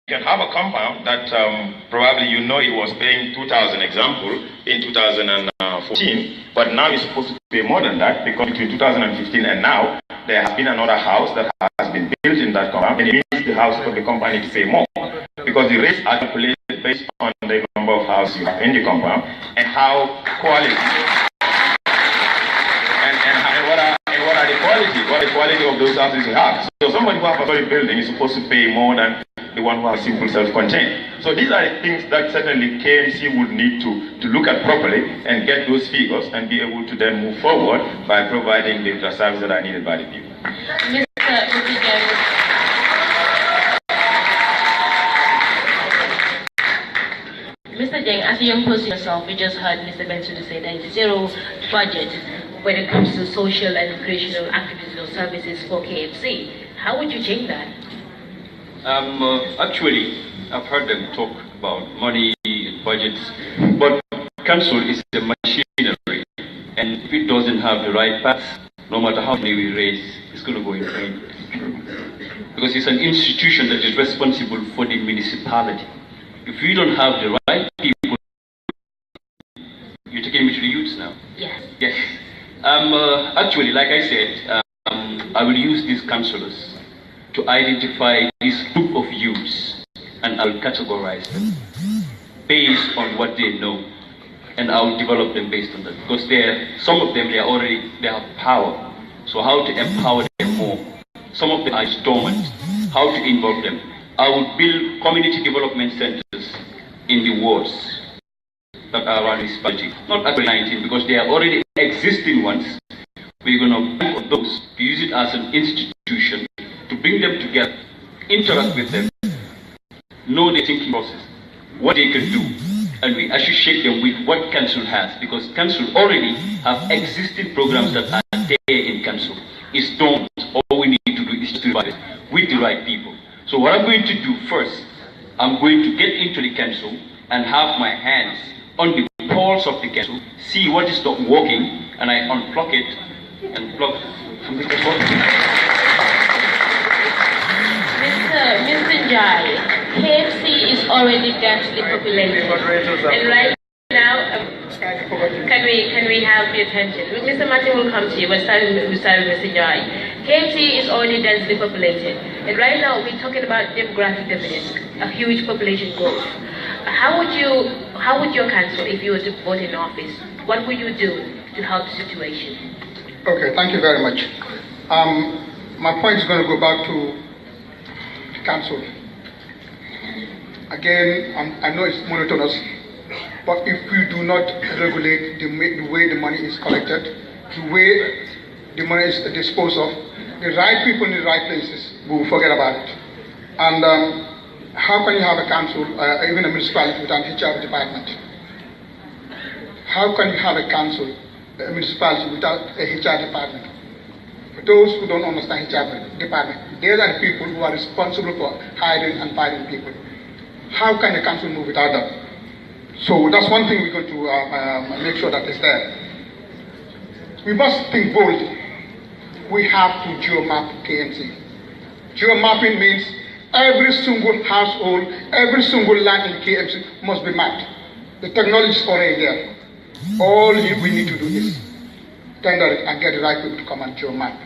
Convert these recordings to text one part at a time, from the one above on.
You can have a compound that probably you know it was paying 2,000 example in 2014, but now it's supposed to pay more than that because between 2015 and now, there has been another house that has been built in that compound, and it means the house of the compound needs to pay more because the rates are calculated based on the number of houses you have in the compound and how quality. And what are the quality? What are the quality of those houses you have? So somebody who has a solid building is supposed to pay more than the one who has simple self-contained. So these are the things that certainly KMC would need to look at properly and get those figures and be able to then move forward by providing the services that are needed by the people. Mr. Jeng, as a young person yourself, we just heard Mr. Bensuda say there is zero budget when it comes to social and recreational activities or services for KMC. How would you change that? Actually, I've heard them talk about money and budgets, but council is a machinery, and if it doesn't have the right path, no matter how many we raise, it's going to go in vain. Because it's an institution that is responsible for the municipality. If we don't have the right people, you're taking me to the youths now? Yes. Yes. Actually, like I said, I will use these councillors to identify this group of youths, and I'll categorize them based on what they know, and I'll develop them based on that. Because some of them, they have power. So how to empower them more? Some of them are dormant. How to involve them? I would build community development centers in the wards that are around this budget. Not actually 19, because they are already existing ones. We're going to bank on those, to use it as an institution, to bring them together, interact with them, know their thinking process, what they can do, and we associate them with what council has, because council already have existing programs that are there in council. It's done. All we need to do is to provide it with the right people. So what I'm going to do first, I'm going to get into the council and have my hands on the pulse of the council, see what is not working, and I unplug it and plug something that's working. Mr. Jai, KFC is already densely populated, and right now, can we have your attention? Mr. Martin will come to you, but starting with Mr. Jai. KMC is already densely populated, and right now we're talking about demographic dividends, a huge population growth. How would your council, if you were to vote in office, what would you do to help the situation? Okay, thank you very much. My point is going to go back to the council. Again, I know it's monotonous, but if we do not regulate the way the money is collected, the way the money is disposed of, the right people in the right places will forget about it. And how can you have a council, even a municipality, without an HR department? How can you have a council, a municipality, without a HR department? For those who don't understand HR department, they are the people who are responsible for hiring and firing people. How can a council move without them? So that's one thing we're going to make sure that is there. We must think boldly. We have to geomap KMC. Geomapping means every single household, every single land in KMC must be mapped. The technology is already there. All we need to do is tender it and get the right people to come and geomap.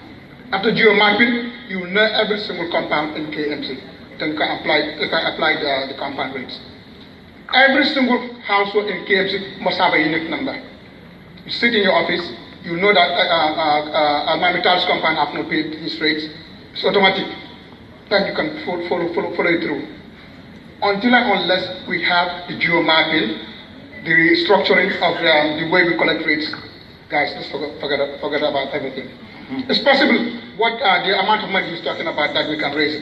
After geomapping, you will know every single compound in KMC. Then you can apply the compound rates. Every single household in KMC must have a unique number. You sit in your office, you know that my Metal's compound have not paid his rates. It's automatic. Then you can follow it through. Until and unless we have the geomapping, the structuring of the way we collect rates, guys, let's forget about everything. It's possible what the amount of money he's talking about that we can raise,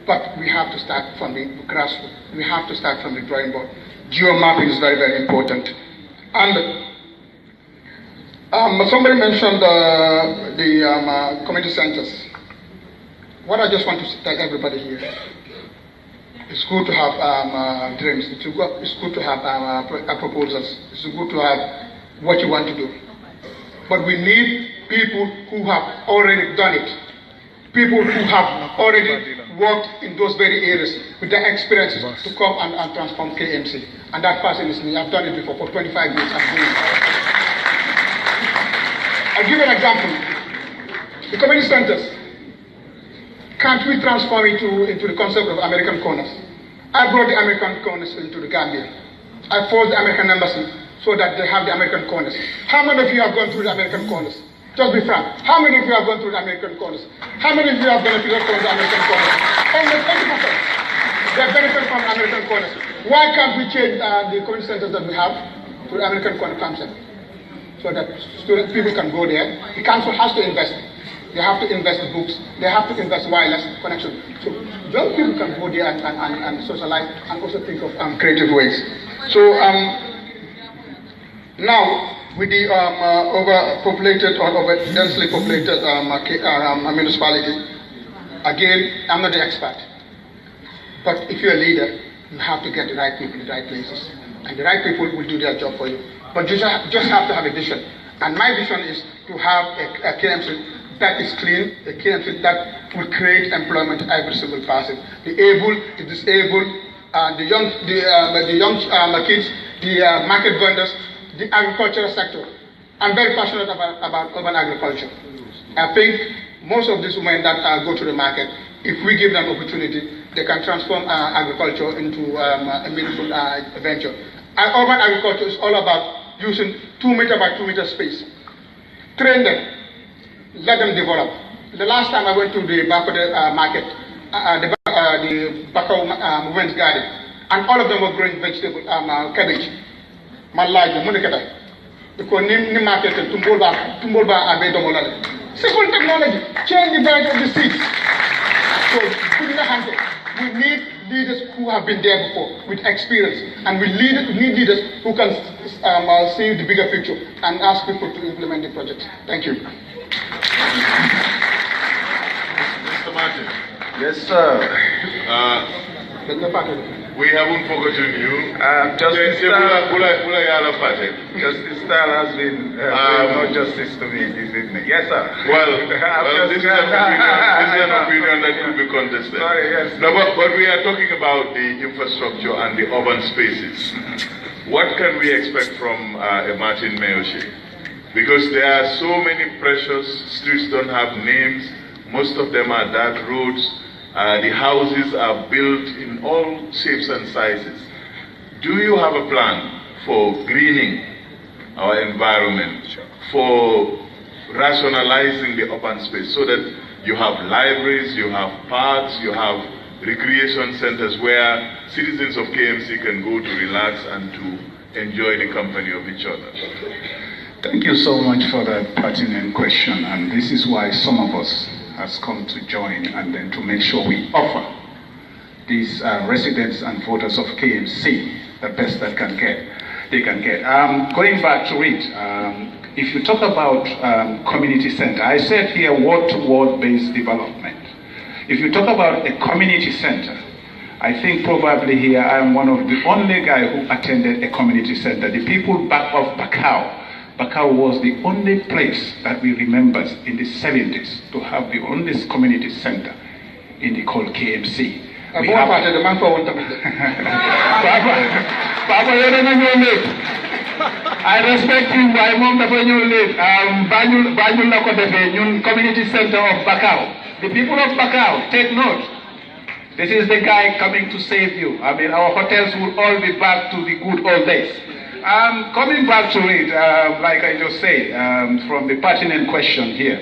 but we have to start from the grassroots. We have to start from the drawing board. Geomapping is very, very important. And somebody mentioned the community centers. What I just want to tell everybody here, it's good to have dreams. It's good to have proposals. It's good to have what you want to do. But we need people who have already done it. People who have already worked in those very areas with their experiences to come and transform KMC. And that person is me. I've done it before for 25 years. I'm doing it. I'll give you an example. The community centers. Can't we transform it into the concept of American corners? I brought the American corners into the Gambia. I forced the American embassy so that they have the American corners. How many of you have gone through the American corners? Just be frank. How many of you have gone through the American corners? How many of you have benefited from the American corners? Almost 80%. They benefit from the American corners. Why can't we change the community centers that we have to the American corner concept? So that people can go there. The council has to invest. They have to invest in books. They have to invest wireless connection. So young people can go there and socialize and also think of creative ways. So now, with the overpopulated or over densely populated municipality, again, I'm not the expert. But if you're a leader, you have to get the right people in the right places. And the right people will do their job for you. But you just have to have a vision. And my vision is to have a KMC that is clean, a KMC that will create employment to every single person. The able, the disabled, the young kids, the market vendors, the agricultural sector. I'm very passionate about urban agriculture. I think most of these women that go to the market, if we give them opportunity, they can transform agriculture into a meaningful venture. Urban agriculture is all about using 2 meter by 2 meter space. Train them, let them develop. The last time I went to the Bakode market, the Bakau Women's Garden, and all of them were growing vegetable, cabbage. Malaja, Munikata. Because Nim market and Tumbolba Abe Domolale. Simple technology, change the value of the seeds. So, put in the hand. We need leaders who have been there before, with experience. And we need leaders who can see the bigger picture and ask people to implement the project. Thank you. Mr. Martin. Yes, sir. We haven't forgotten you. Justice Style has been no justice to me this evening. Yes, sir. Well, this is an opinion that could be contested. Sorry, yes. No, but we are talking about the infrastructure and the urban spaces. What can we expect from a Martin mayorship? Because there are so many precious streets don't have names. Most of them are dirt roads. The houses are built in all shapes and sizes. Do you have a plan for greening our environment, for rationalizing the urban space so that you have libraries, you have parks, you have recreation centers where citizens of KMC can go to relax and to enjoy the company of each other? Thank you so much for that pertinent question, and this is why some of us has come to join and then to make sure we offer these residents and voters of KMC the best that they can get. Going back to it, if you talk about community center, I said here word-to-word based development. If you talk about a community center, I think probably here I am one of the only guy who attended a community center. The people back of Bakau was the only place that we remember in the 70s to have the only community center in the called KMC. We have Papa, I respect you. My mom live community center of Bakau. The people of Bakau, take note. This is the guy coming to save you. I mean, our hotels will all be back to the good old days. Coming back to it, like I just said, from the pertinent question here.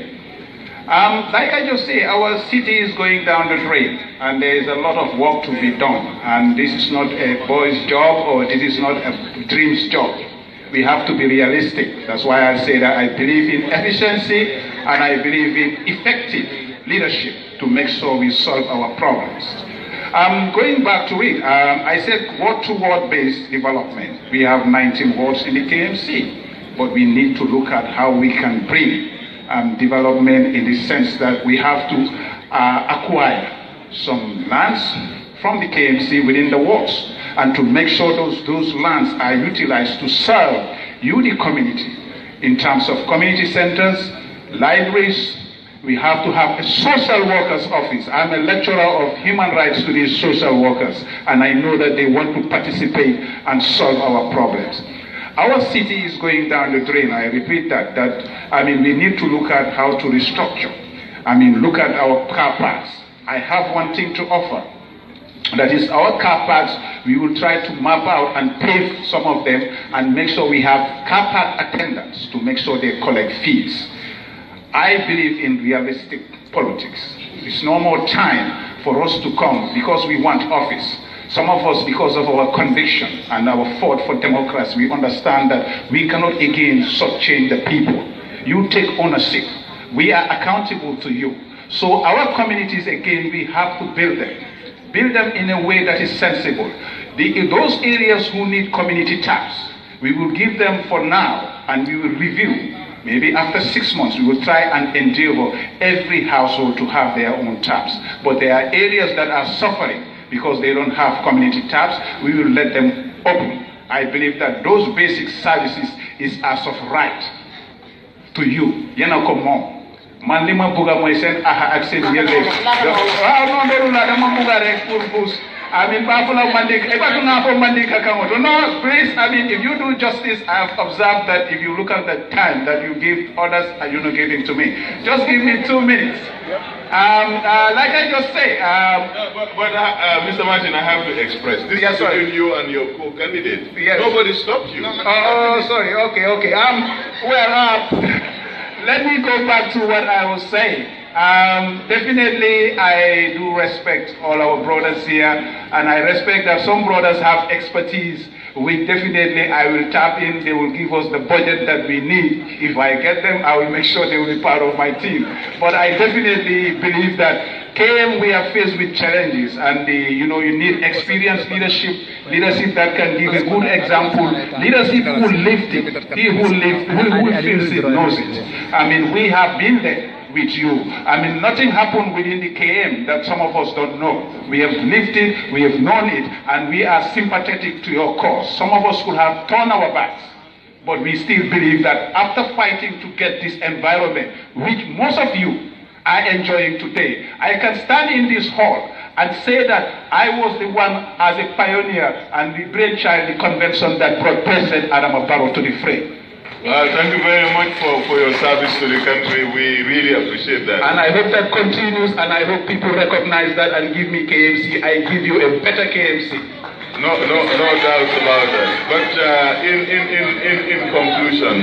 Like I just said, our city is going down the drain, and there is a lot of work to be done. And this is not a boy's job, or this is not a dream's job. We have to be realistic. That's why I say that I believe in efficiency, and I believe in effective leadership to make sure we solve our problems. Going back to it, I said word-to-word based development. We have 19 wards in the KMC, but we need to look at how we can bring development in the sense that we have to acquire some lands from the KMC within the wards and to make sure those lands are utilized to serve you, the community, in terms of community centers, libraries, We have to have a social workers office. I'm a lecturer of human rights to these social workers, and I know that they want to participate and solve our problems. Our city is going down the drain. I repeat that. We need to look at how to restructure. Look at our car parks. I have one thing to offer. That is, our car parks, we will try to map out and pave some of them and make sure we have car park attendants to make sure they collect fees. I believe in realistic politics. It's no more time for us to come because we want office. Some of us, because of our conviction and our fight for democracy, we understand that we cannot again shortchange the people. You take ownership. We are accountable to you. So our communities, again, we have to build them. Build them in a way that is sensible. Those areas who need community taps, we will give them for now and we will review. Maybe after 6 months, we will try and endeavor every household to have their own taps. But there are areas that are suffering because they don't have community taps. We will let them open. I believe that those basic services is as of right to you. Man li ma buga moy sen aha ak sen yelle waaw non deru la dama buga rek pour boost ba fula mandik e ba tuna fo mandik akamoto no please if you do justice. I have observed that if you look at the time that you give others and you're not giving to me, just give me 2 minutes. Like I just say Mr. Martin, I have to express this is between you and your co-candidate. Yes. Nobody stopped you. Oh, sorry. Okay. Let me go back to what I was saying. Definitely, I do respect all our brothers here, and I respect that some brothers have expertise. Definitely, I will tap in. They will give us the budget that we need. If I get them, I will make sure they will be part of my team. But I definitely believe that KM, we are faced with challenges, and you need experienced leadership that can give a good example, leadership who lived it. He who feels it knows it. We have been there with you. Nothing happened within the KM that some of us don't know. We have lived it, we have known it, and we are sympathetic to your cause. Some of us could have turned our backs, but we still believe that after fighting to get this environment, which most of you are enjoying today, I can stand in this hall and say that I was the one as a pioneer and the brainchild, the convention that brought President Adama Barrow to the fray. Thank you very much for your service to the country. We really appreciate that. And I hope that continues, and I hope people recognize that and give me KMC. I give you a better KMC. No doubts about that. But in conclusion,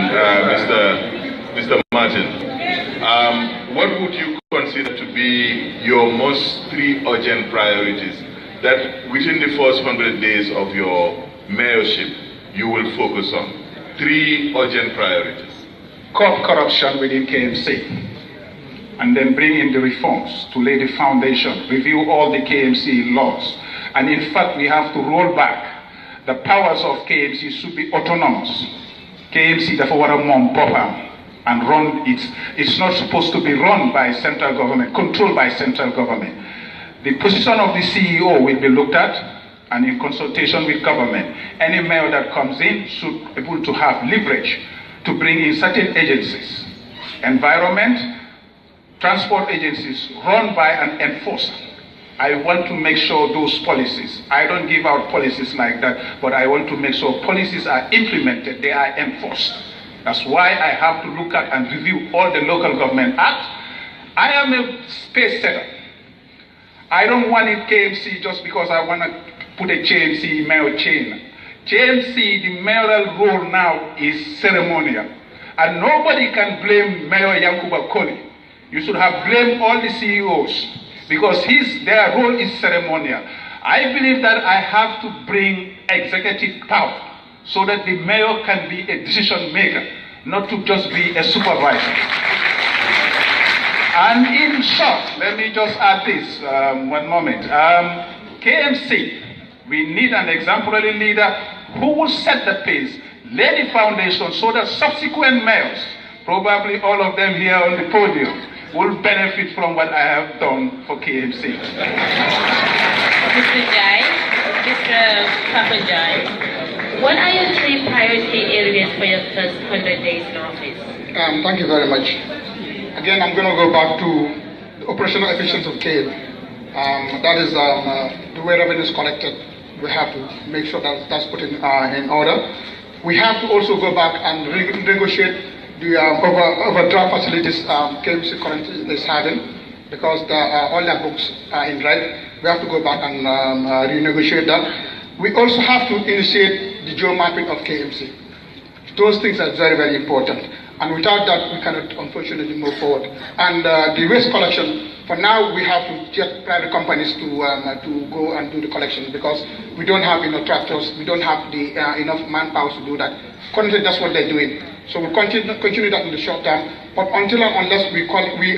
Mr. Martin, what would you consider to be your most 3 urgent priorities that within the first 100 days of your mayorship you will focus on? 3 urgent priorities. Curb corruption within KMC, and then bring in the reforms to lay the foundation, review all the KMC laws. And in fact, we have to roll back. The powers of KMC should be autonomous. KMC, therefore, and run it's not supposed to be run by central government, controlled by central government. The position of the CEO will be looked at, and in consultation with government. Any mayor that comes in should be able to have leverage to bring in certain agencies. Environment, transport agencies run by and enforced. I want to make sure those policies, I don't give out policies like that, but I want to make sure policies are implemented, they are enforced. That's why I have to look at and review all the local government acts. I am a space setter. I don't want it KMC just because I want to put a KMC mayor chain. KMC, the mayoral role now is ceremonial. And nobody can blame Mayor Yankuba Koli. You should have blamed all the CEOs because their role is ceremonial. I believe that I have to bring executive power so that the mayor can be a decision maker, not to just be a supervisor. And in short, let me just add this, one moment. KMC, we need an exemplary leader who will set the pace, lay the foundation so that subsequent mayors, probably all of them here on the podium, will benefit from what I have done for KMC. Mr. Jai, Mr. Papa Jai, what are your 3 priority areas for your first 100 days in office? Thank you very much. again, I'm going to go back to the operational efficiency of KM. That is the way revenue is collected. We have to make sure that that's put in order. We have to also go back and renegotiate the overdraft facilities KMC currently is having, because all their books are in red. We have to go back and renegotiate that. We also have to initiate the geo-mapping of KMC. Those things are very, very important. And without that, we cannot, unfortunately, move forward. And the waste collection, for now, we have to get private companies to go and do the collection, because we don't have enough tractors, we don't have the enough manpower to do that. Currently, that's what they're doing. So we'll continue that in the short term, but until and unless we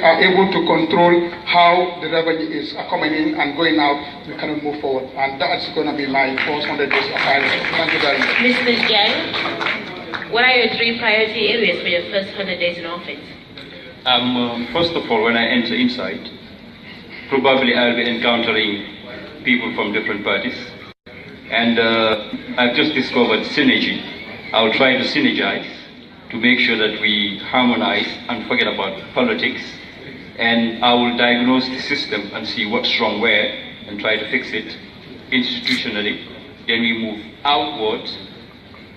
are able to control how the revenue is coming in and going out, we cannot move forward. And that's going to be my first 100 days of hiring. Thank you very much. Mr. Jai, what are your 3 priority areas for your first 100 days in office? First of all, when I enter inside, probably I'll be encountering people from different parties. And I've just discovered synergy. I'll try to synergize to make sure that we harmonize and forget about politics. And I will diagnose the system and see what's wrong where and try to fix it institutionally. Then we move outwards,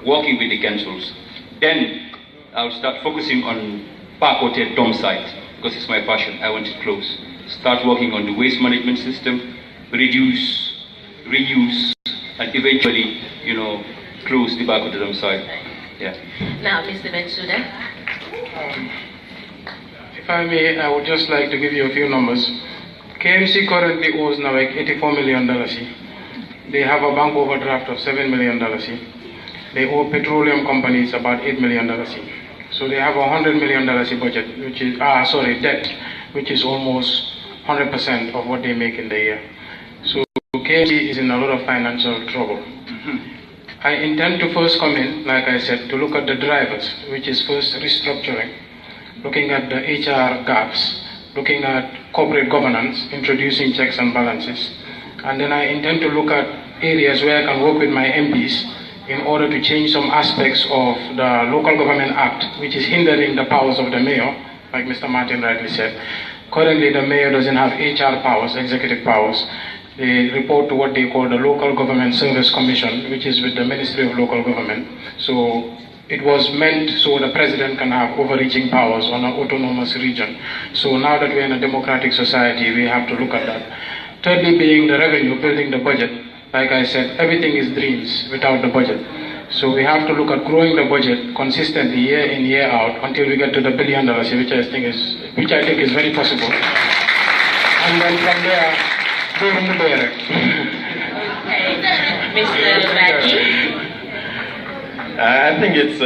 working with the councils. Then I'll start focusing on Park Dome site, because it's my passion. I want it close. Start working on the waste management system, reduce, reuse, and eventually, close the Park Dome site. Yeah. Now, Mr. Bensouda. If I may, I would just like to give you a few numbers. KMC currently owes now like $84 million. They have a bank overdraft of $7 million. They owe petroleum companies about $8 million. So they have a $100 million budget, which is, debt, which is almost 100% of what they make in the year. So KMC is in a lot of financial trouble. I intend to first come in, like I said, to look at the drivers, which is first restructuring, looking at the HR gaps, looking at corporate governance, introducing checks and balances. And then I intend to look at areas where I can work with my MPs in order to change some aspects of the Local Government Act, which is hindering the powers of the mayor, like Mr. Martin rightly said. Currently, the mayor doesn't have HR powers, executive powers. They report to what they call the Local Government Service Commission, which is with the Ministry of Local Government. So it was meant so the president can have overreaching powers on an autonomous region. So now that we're in a democratic society, we have to look at that. Thirdly, being the revenue, building the budget. Like I said, everything is dreams without the budget. So we have to look at growing the budget consistently year in, year out until we get to the $1 billion, which I think is very possible. And then from there, go in the direct. Mr. Baki? I think it's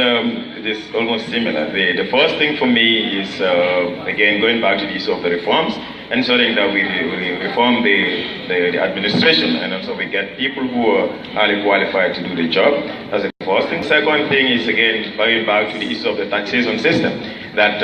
almost similar. The first thing for me is, again, going back to the issue of the reforms, ensuring that we reform the administration, and also we get people who are highly qualified to do the job. That's the first thing. Second thing is, again, going back to the issue of the taxation system, that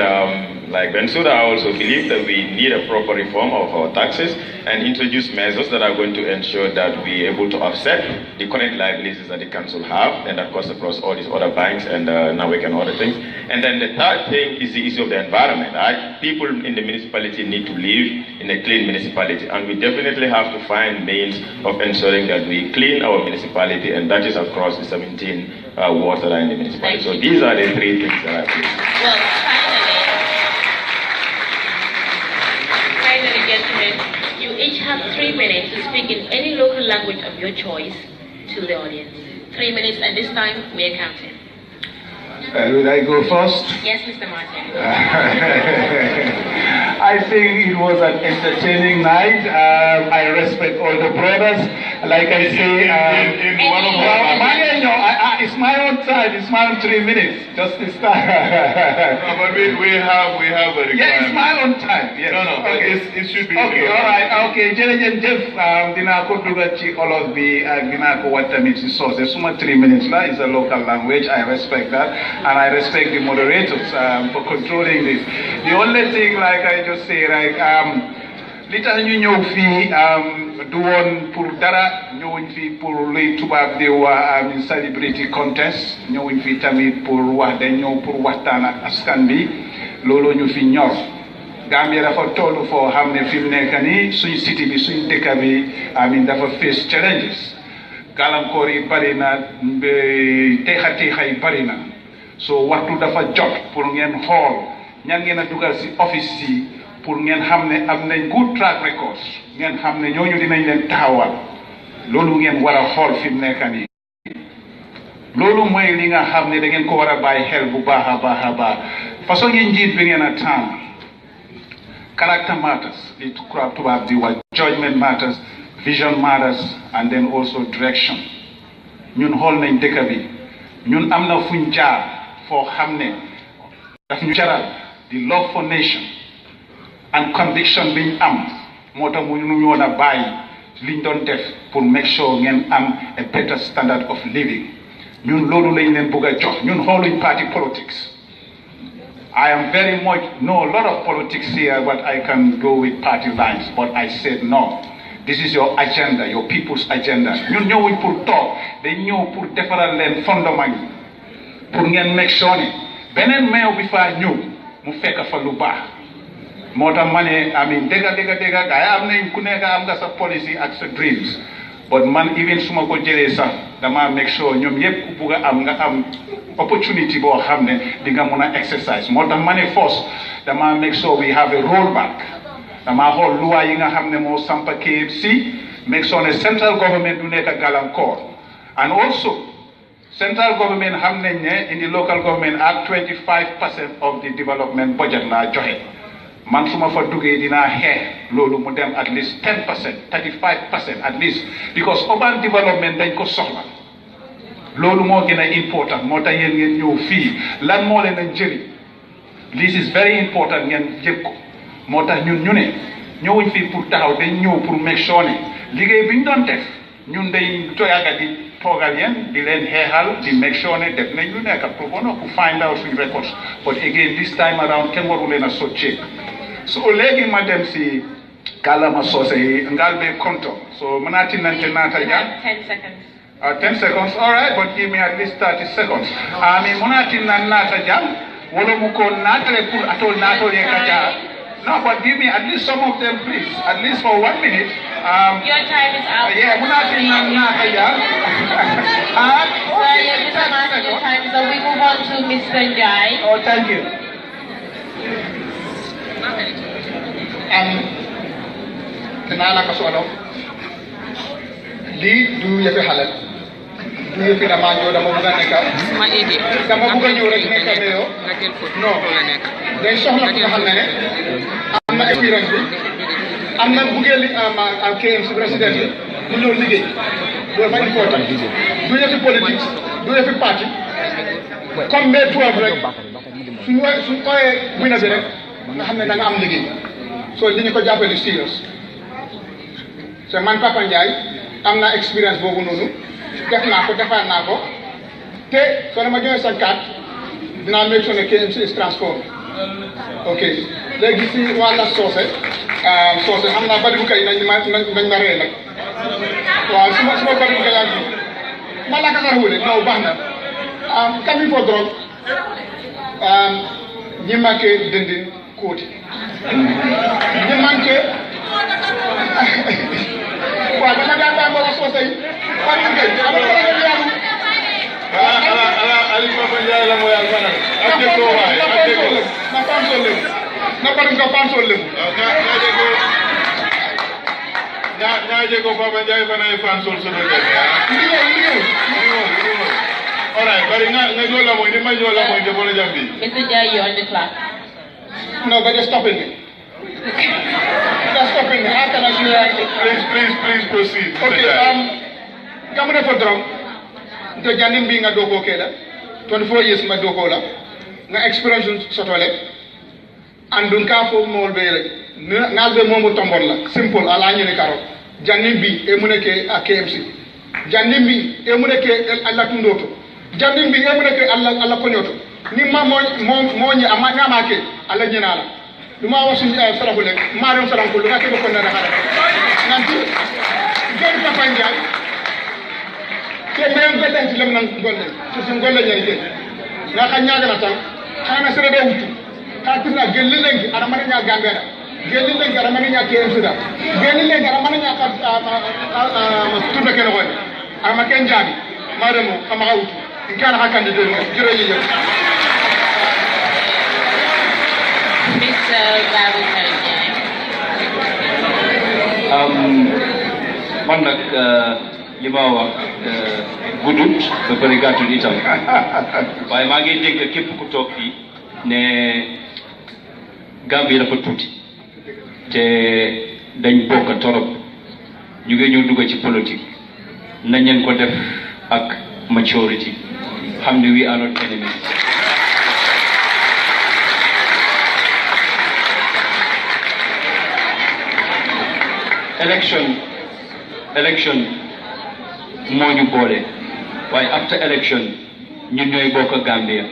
like Bensouda, I also believe that we need a proper reform of our taxes and introduce measures that are going to ensure that we're able to offset the current liabilities that the council have, and of course across all these other banks and now we can other things. And then the third thing is the issue of the environment. People in the municipality need to live in a clean municipality, and we definitely have to find means of ensuring that we clean our municipality, and that is across the 17 wards that are in the municipality. So these are the 3 things that I believe. Well, finally, gentlemen, you each have 3 minutes to speak in any local language of your choice to the audience. 3 minutes, and this time we are counting. Will I go first? Yes, Mr. Martin. I think it was an entertaining night. I respect all the brothers. Like I say, it's my own time. It's my own 3 minutes. Just this time. No, but we have a requirement. Yeah, it's my own time. Yes. No, okay. It should be. Okay, all right. Okay, Jeff, dinako dugachi all of the dinako watamiti source. There's 3 minutes. That is a local language. I respect that, and I respect the moderators for controlling this. The only thing, like I just say, like li tax ñu ñëw fii du woon pour dara, ñëwuñ fii pour luy tubaab di wax celebrity contest, ñëwuñ fii tamit pour wax dañ ñëw pour waxtaan ak askan bi, loolu ñu fi ñor. Gambia dafa tollu foo xam ne fi mu nekk nii suñ city bi suñ dëkk bi amin dafa face challenges gàllankoor yi bari na teexa yi bari na so waxtu dafa jot pour ngeen xool ñan ngeen a dugal si office yi pour ngeen xam ne am nañ good track records ngeen xam ne ñooñu dinañ leen taxawal loolu ngeen war a xool fi mu nekk nii loolu mooy li nga xam ne da ngeen ko war a bàyyi xel bu baax a baax a baax façon yi njiit bi ngeen a tànn character matters li tubaab di wax judgment matters vision matters and then also direction ñun xool nañ dëkk bi ñun am na fuñ jaar foo xam ne daf ñu jaral di love for nation and conviction biñ am moo tax mu ñu woon a bàyyi liñ doon def pour make sure ngeen am a better standard of living ñun loolu lañ leen bëgg a jox ñun xooluñ party politics. I am very much know a lot of politics here, but I can go with party lines. But I said no. This is your agenda, your people's agenda. ñun ñëwuñ pour toog dañ ñëw pour defaral leen fondement yi pour ngeen make sure ne beneen meew bi faa ñëw mu fekk fa lu baax moo tax ma ne amin dégga gaay am nañ ku nekk am nga sa policy ak sa dreams but man even su ma ko jëlee sax dama make sure ñoom yëpp ku bugg a am nga am opportunity boo xam ne di nga mun a exercise moo tax ma ne force dama make sure we have a rollback dama xool loi yi nga xam ne moo sampa KMC make sure ne central government du nekk gàllankoor and also central government xam nañ ne in the local government at 25% of the development budget laa joxe man su ma fa duggee dinaa xeex loolu mu dem at least 10%, 35% at least because urban development dañ ko soxla loolu moo gën a important moo tax yéen ngeen ñëw fii lan moo leen a njëriñ this is very important ngeen jël ko moo tax ñun ñu ne ñëwuñ fii pour taxaw dañ ñëw pour make sure ne liggéey bi ñu doon def ñun day toyaga di toogal yéen di leen xeexal di make sure ne def nañ lu nekk pour bono ku find out suñ records but again this time around kenn waru leen a soccee so léegi ma dem si kàllaama soose yi ngal be konto so mënaati nante naata jàng 10 seconds. 10 seconds, all right, but give me at least 30 seconds. Monati na nata jam, wolo muko natale pur atol natol yekaja. No, but give me at least some of them, please. At least for 1 minute. Your time is out. Yeah, monati na nata jam. Sorry, Mr. Martin, your time is out. We move on to Mr. Njai. Oh, thank you. Kenala kasolo. Lii du yëfi xale du yëfi dama ñëw dama bëgg a nekk dama bëgg a ñëw rek nekk ne yow non dañ soxla ku nga xam ne am na expérience bi am na buggee li am KMC président bi mu ñëw liggéey loolu fa important du yëfi politique du yëfi parti comme mai 12 rek suñ ooyee wina bi rek nga xam ne da nga am liggéey soo li ñu ko jàppale serious c'est man Papa Ndiaye am naa expérience boobu noonu def naa ko defaat naa ko te soo ma joxee sa carte dinaa make sure ne KMC is transformed ok léegi si wàlla soose xam naa bari bu kay nañ ma ree nag waaw su ma bari bu kay yaa ngi ma la kasar wule non baax na kami fo drogue ñi manqué dëndin kóoti ñi manqué waaw dama daan bàyyi mbokk soose yi bari bu kay am na la nga yàgg ala Ali Papa Ndiaye la mooy alfana ak ko waay ak ko na panso lem na bari nga panso lem ñaaje ko Papa Ndiaye fana e fan sol sodo de liggéey all right bari nga jola mo ni ma jola mo de bono jambi Mr. Njai, you're on the clock. no but just stopping me just stopping me how can I do that please proceed okay kamune fo drum to janim bi nga doko kela 24 years ma doko la nga experience sotole andun ka fo mol be rek ngal be momo tombol la simple ala nyene karo janim bi e muneke a KMC janim bi e muneke alla tundoto janim bi e muneke alla konyoto ni ma mo nyi ama ngama ke alla nyinala duma wasu sarahule maram saranko lu ngake ko na dara nanti gën Papa Ndiaye te même ko tan ci lam nan golle ci sun golle ñay gën nga xam ñaaga na tan xana sere be wutu katina gelli lengi ara mana nya Gambia gelli lengi ara mana nya KMC da gelli lengi ara mana nya ka tunda kene ko ara ma ken jabi madamo kama hawtu kana hakande de jure yi Mr. Babu man nag li ma wax guddut ba bëri gàttul itam waaye maa ngi dégg képp ku toog fii ne Gambie dafa tuuti te dañ bokk torop ñu ngi ñëw dugg ci politique nañ leen ko def ak maturity xam ne we are not enemies. election moo ñu boole waaye after election ñun ñooy bokk Gambia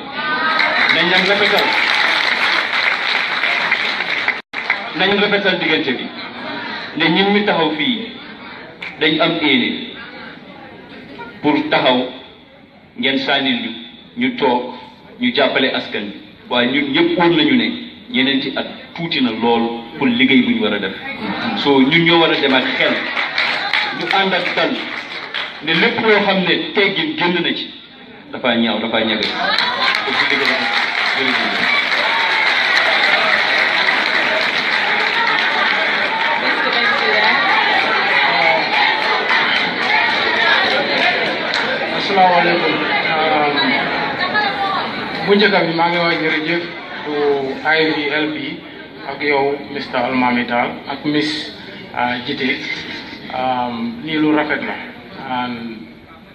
nañ rafetal diggante bi ne ñun mi taxaw fii dañ am éene pour taxaw ngeen sànnil ñu toog ñu jàppale askan bi waaye ñun ñëpp wóor nañu ne ñeneen ci at tuuti na lool pour liggéey bu ñu war a def so ñun ñoo war a dem ak xel ñu ànd ak dal ne lépp loo xam ne teggin génn na ci dafa ñaaw dafa ñaga asalaamaaleykum bu njëkk bi maa ngi wax jërëjëf to IVLB ak yow Mr. Almami Tall ak Miss Jite lii lu rafet la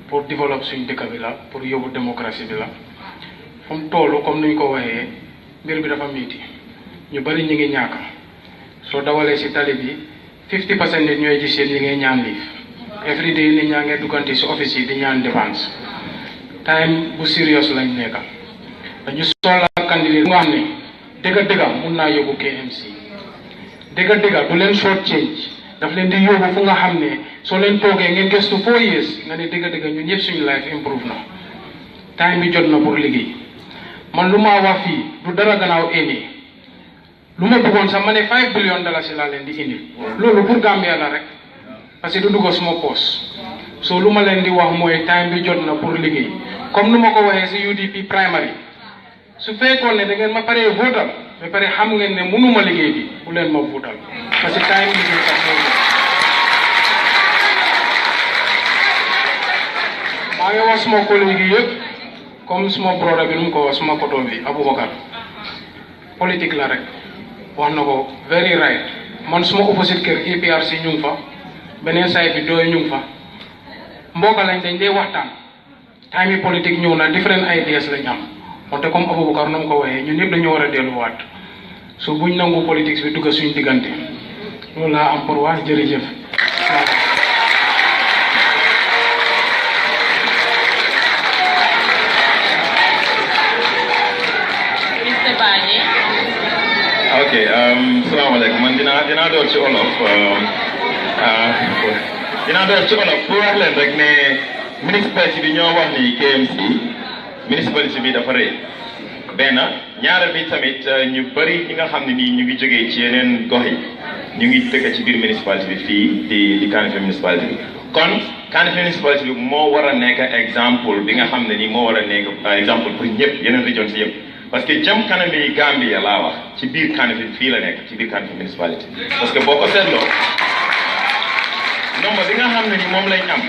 pour développer suñu dëkk bi la pour yóbbu démocratie bi la fu mu toll comme nuñ ko waxee mbir bi dafa métti ñu bari ñu ngi ñàkk soo dawalee si tali bi 50% nit ñooy gis yéen ñi ngay ñaan liif every day nit ñaa ngee duggante si office yi di ñaan dépense time bu serious lañ nekka dañu soxla candidat nga xam ne dëgga mun naa yóbbu KMC dëgga du leen short change daf leen di yóbbu fu nga xam ne soo leen toogee ngeen gëstu 4 years nga ne dëgga ñun ñëpp suñu life improve na time bi jot na pour liggéey man lu ma wax fii du dara gannaaw éni lu ma bëggoon sax ma ne 5 billion dollars laa leen di indi loolu pour Gambia la rek parce que du dugg suma poos so lu ma leen di wax mooy time bi jot na pour liggéey comme nu ma ko waxee si UDP primary su fekkoon ne da ngeen ma paree votal ba pare xam ngeen ne mënuma liggéey bi bu leen ma votal parce que time bi sax maa ngi wax suma collègue yi yëpp comme suma brother bi nu mu ko wax suma koto bi Aboubacar politique la rek wax na ko very right man suma opposite kër APRC ñu ngi fa beneen side bi dooy ñu ngi fa mbokk lañ dañ dee waxtaan time yi politique ñëw na different ideas lañ am wante comme Aboubacar nu mu ko waxee ñun ñëpp dañoo war a delluwaat so buñ nangu politique bi dugg suñu diggante loolu laa am pour wax jërëjëf. ok salaamaaleykum man dinaa door ci olof pour wax leen rek ne municipalité bi ñoo wax ni KMC municipalité bi dafa rëy benn ñaareel bi tamit ñu bëri ñi nga xam ne nii ñu ngi jógee ci yeneen gox yi ñu ngi dëkk ci biir municipalité bi fii di Kanifing municipalité bi kon Kanifing municipalité bi moo war a nekk exemple bi nga xam ne nii moo war a nekk exemple pour ñëpp yeneen région si yëpp parce que jëm kanam yi Gambia laa wax ci biir Kanifing fii la nekk ci biir Kanifing municipalité parce que boo ko seetloo nombre bi nga xam ne ni moom lañ am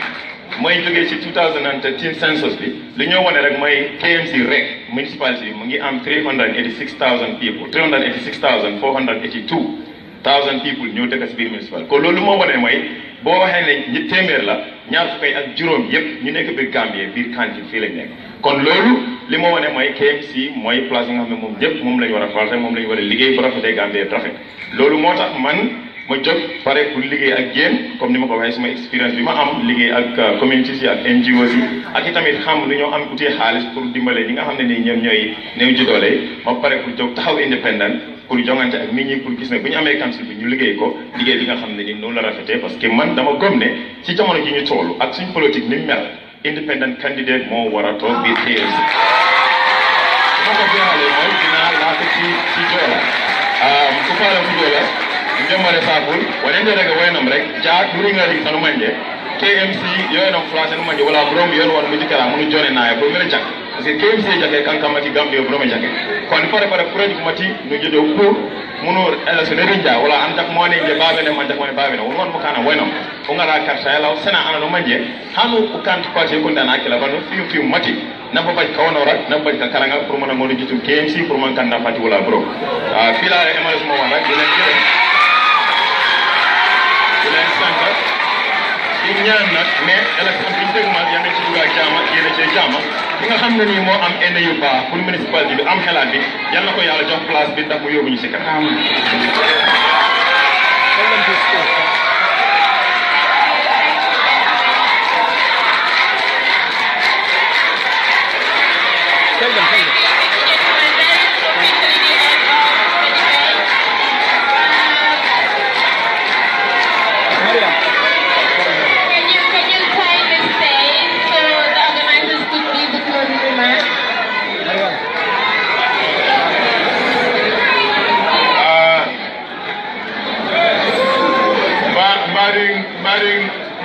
mooy jógee ci 2013 census bi li ñoo wane rek mooy KMC rek municipalité bi mu ngi am 386,000 people 386,482 people ñoo dëkk si biir municipalité kon loolu moo wane mooy boo waxee ne ñi téeméer la ñaar fukk ak juróom yëpp ñu nekk biir Gambie biir Kanifing fii lañ nekk kon loolu li moo wane mooy KMC mooy place yi nga xam ne moom ñëpp moom la ñu war a faral moom la ñu war a liggéey ba rafetee Gambie rafet loolu moo tax man ma jóg pare pour liggéey ak yéen comme ni ma ko waxee suma expérience bi ma am liggéey ak communities yi ak NGOs yi ak itamit xam lu ñoo am utee xaalis pour dimbale ñi nga xam ne nii ñoom ñooy néew ji doole ma pare pour jóg taxaw indépendant pour jongante ak nit ñi pour gis ne bu ñu amee council bi ñu liggéey ko liggéey bi nga xam ne ni noonu la rafetee parce que man dama gëm ne ci jamono ji ñu toll ak suñ politique ni mu mel independent candidate moo war a toog biir KMC moko fiale moy dina la ko ci jola ko fala ko jola ndemale sabul wonende daga waynam rek ja duri ngari tanu manje KMC yoyno français manje wala brom yon won mu dikala mu jone naaya ko mele jak parce que KMC jake kanka mati Gambia brom jake kon pare project mati no jedo ko muno élection rinja wala antak moni je babene man tak moni babene won mo kana waynam ko ngara karta yala sena ana no manje hanu ko kant ko je ko ndana kila bano fi mati na ba bay kawono rak na bay ka karanga pour mona ngoni jitu KMC pour man kan na fati wala bro fila MLS mo wana dina jere dina sanga ñaan nak mais élection bi dégmal yane ci duga jama yene ci jama ki nga xamne ni mo am ene yu ba pour municipalité bi am xelat bi yalla ko yalla jox place bi ndax mu yobu ñu ci kanam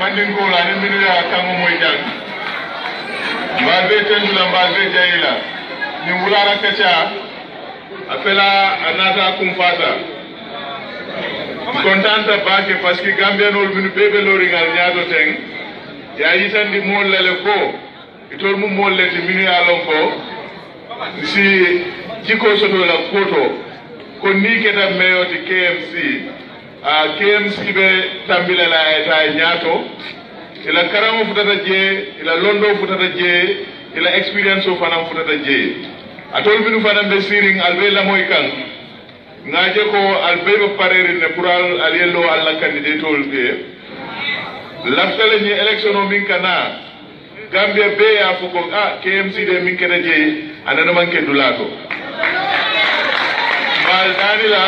mandingo la ni minu ya kango moy jang mbalbe tendula mbalbe jayila ni wulara kacha afela anata kumfata kontanta bake parce que Gambia nol minu bebe loringal nyaato teng ya yitandi mol lele ko itol mu mol leti minu ya lon ko si jiko soto la koto ko ni keta meyoti KMC KMC be tambila la eta nyaato ila karamo futata je ila londo futata je ila experience o fanam futata je atol binu fanam be siring albe la moy kan ngaje ko albe be pareri ne pural alielo alla candidate ol be laftale ni election o min kana Gambia be ya fuko KMC de min kede je anana manke dulato mal danila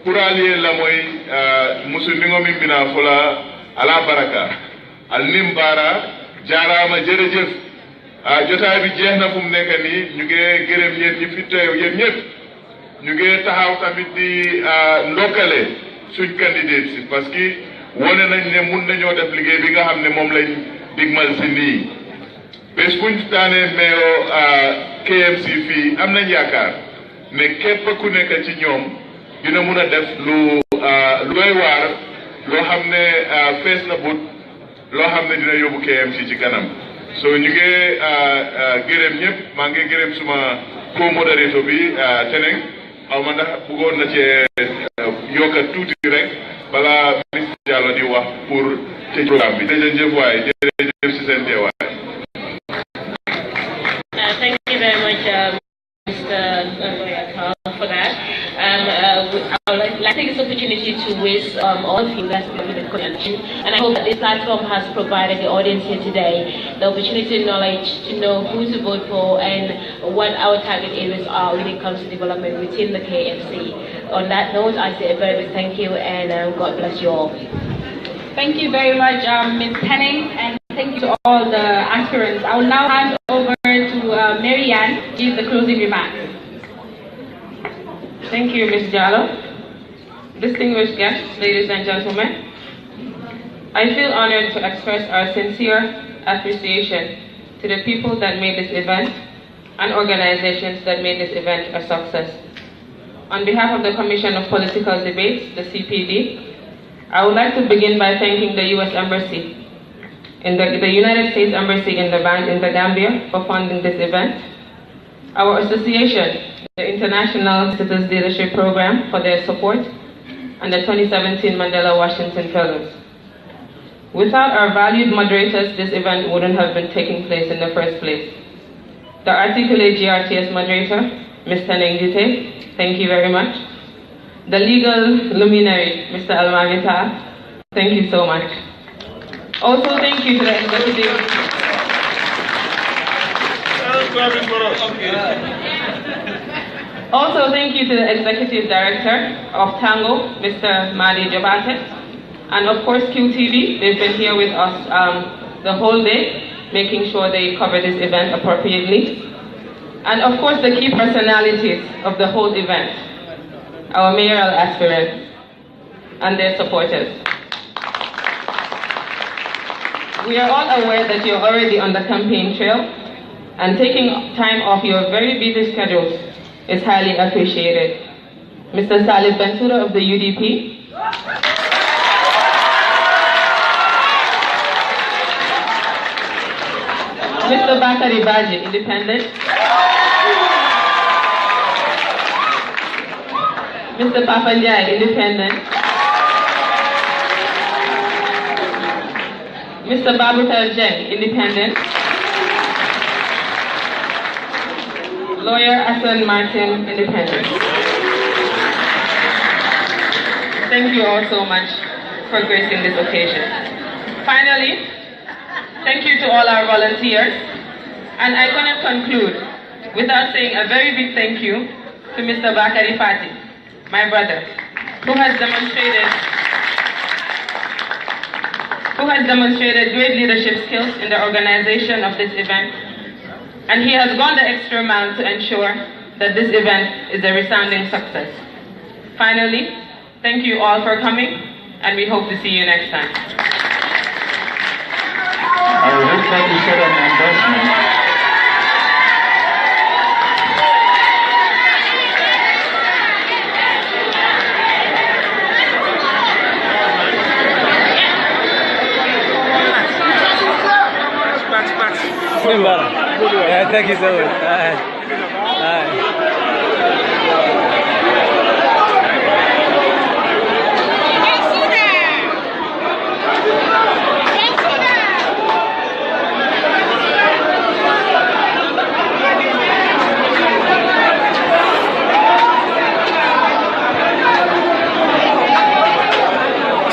kurali la moy musulmingo min bina fola ala baraka al nimbara jarama jerejef jotaay bi jeexna fu mu nekk ni ñu ngi gërëm yeen ñi fi teew yeen ñepp ñu ngi taxaw tamit di ndokale suñ candidate ci parce que woné nañ ne mën nañu def liggéey bi nga xamné mom lañ digmal ci ni bes buñ tané mayo KMC fi am nañ yaakaar ne képp ku nekk ci ñoom dina mëna def lu doy waar loo xam ne fees na but loo xam ne dina yóbbu KMC ci kanam so ñu ngi gërëm ñëpp maa ngi gërëm suma co-moderator bi Teneng xaw ma ndax bëggoon na cee yokka tuuti rek bala ministre Diallo di wax pour tëj programme bi jërëjëf waay jërëjëf si seen teewaay. Thank you very much, Mr. Loyal, for that. I would like to take this opportunity to wish all of you guys the connection, and I hope that this platform has provided the audience here today the opportunity and knowledge to know who to vote for and what our target areas are when it comes to development within the KMC. On that note, I say a very big thank you and God bless you all. Thank you very much, Ms. Henning, and thank you to all the aspirants. I will now hand over to Mary Ann to give the closing remarks. Thank you, Ms. Jallo. Distinguished guests, ladies and gentlemen, I feel honored to express our sincere appreciation to the people that made this event and organizations that made this event a success. On behalf of the Commission of Political Debates, the CPD, I would like to begin by thanking the U.S. Embassy, the United States Embassy in the Gambia for funding this event, our association, the International Citizens Leadership Program, for their support, and the 2017 Mandela Washington Fellows. Without our valued moderators, this event wouldn't have been taking place in the first place. The articulate GRTS moderator, Ms. Teneng Dite, thank you very much. The legal luminary, Mr. Almavita, thank you so much. Also, thank you to the executive. Also, thank you to the Executive Director of Tango, Mr. Madi Jabate, and of course QTV. They've been here with us the whole day, making sure they cover this event appropriately. and of course the key personalities of the whole event, our mayoral aspirants and their supporters. We are all aware that you're already on the campaign trail, and taking time off your very busy schedules is highly appreciated. Mr. Salih Bensouda of the UDP, Mr. Bakari Baji, Independent, Mr. Papanjai, Independent, Mr. Babukar Jeng, Independent, Lawyer Hassan Martin, Independent. Thank you all so much for gracing this occasion. Finally, thank you to all our volunteers, and I'm going to conclude without saying a very big thank you to Mr. Bakari Fati, my brother, who has demonstrated great leadership skills in the organization of this event, and he has gone the extra mile to ensure that this event is a resounding success. Finally, thank you all for coming, and we hope to see you next time. I would like to share an endorsement. Yeah, thank you so much.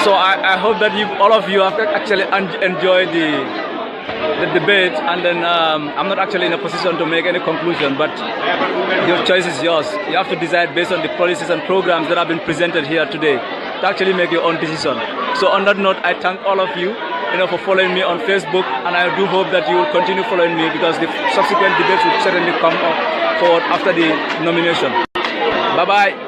So I hope that all of you have actually enjoyed the debate, and then I'm not actually in a position to make any conclusion, but your choice is yours. You have to decide based on the policies and programs that have been presented here today to actually make your own decision. So on that note, I thank all of you, for following me on Facebook, and I do hope that you will continue following me, because the subsequent debates will certainly come up forward after the nomination. Bye-bye.